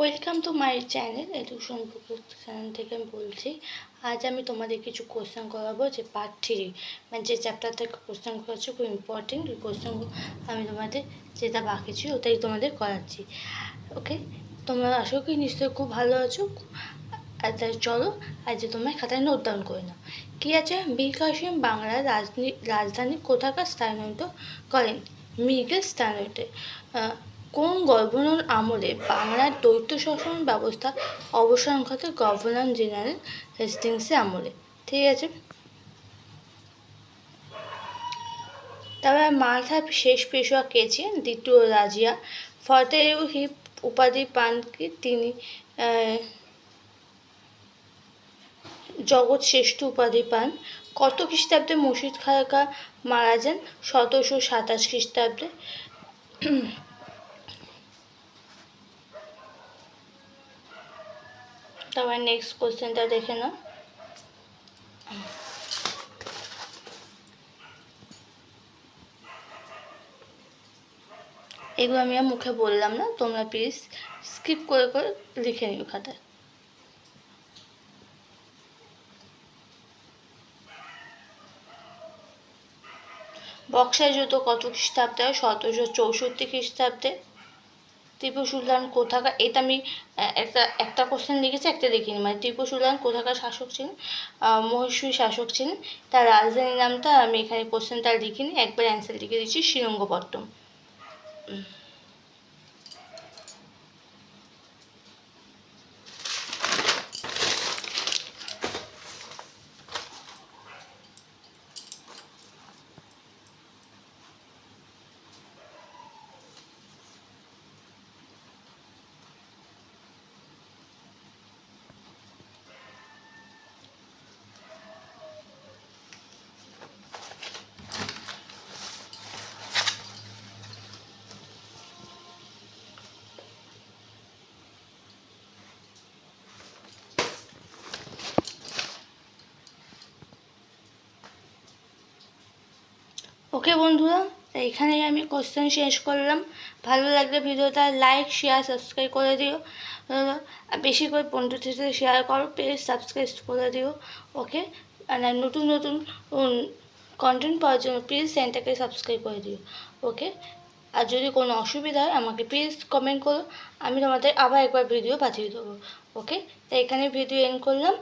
Welcome to my channel education channel থেকে আমি বলছি। আজ আমি তোমাদের কিছু কোশ্চেন করাবো, যে পার্ট 3 মানে যে চ্যাপ্টার থেকে কোশ্চেন করেছে খুব ইম্পর্টেন্ট। ওই কোশ্চেনগুলো আমি তোমাদের যেটা বাকি ছিল ওটাই তোমাদের করাচ্ছি। ওকে, তোমরা আশা করি নিশ্চয়ই খুব ভালো আছো। আর তাই চলো আজ তোমরা খাতায় নোট ডাউন করে নাও। কী আছে? মীর কাসিম বাংলার রাজধানী কোথাকার স্থানান্তরিত করেন? মুঘল স্থানান্তরে। কোন গভর্নর আমলে বাংলার দ্বৈত শাসন ব্যবস্থা অবসান ঘটে? গভর্নর জেনারেল হেস্টিংসের আমলে। ঠিক আছে, তারপরে মারথার শেষ পেশোয়া কে ছিলেন? দ্বিতীয় রাজিয়া। ফতেহ উপাধি পান কি তিনি? জগৎ শ্রেষ্ঠ উপাধি পান। কত খ্রিস্টাব্দে মুর্শিদ খাঁ মারা যান? 1727 খ্রিস্টাব্দে। তারপর নেক্সট কোশ্চেনটা দেখে নাও। এগুলো আমি আর মুখে বললাম না, তোমরা প্লিজ স্কিপ করে করে লিখে নিও খাতায়। বক্সার যুদ্ধ কত খ্রিস্টাব্দে হয়? 1764 খ্রিস্টাব্দে। টিপু সুলতান কোথাকার? এটা আমি একটা কোশ্চেন লিখেছি, একটা দেখিনি। মানে টিপু সুলতান কোথাকার শাসক ছিলেন? মহীশূর শাসক ছিলেন। তার রাজধানীর নামটা আমি এখানে কোশ্চেনটা লিখিনি, একবার অ্যান্সার লিখে দিচ্ছি, শ্রীরঙ্গপট্টম। ওকে বন্ধুরা, এখানেই আমি কোশ্চেন শেষ করলাম। ভালো লাগলে ভিডিওটা লাইক, শেয়ার, সাবস্ক্রাইব করে দিও। বেশি করে বন্ধুদের সাথে শেয়ার করো, প্লিজ সাবস্ক্রাইব করে দিও। ওকে, আর নতুন নতুন কন্টেন্ট পাওয়ার জন্য প্লিজ চ্যানেলটাকে সাবস্ক্রাইব করে দিও। ওকে, আর যদি কোনো অসুবিধা হয় আমাকে প্লিজ কমেন্ট করো, আমি তোমাদের আবার একবার ভিডিও পাঠিয়ে দেবো। ওকে, তাই এখানে ভিডিও এন্ড করলাম।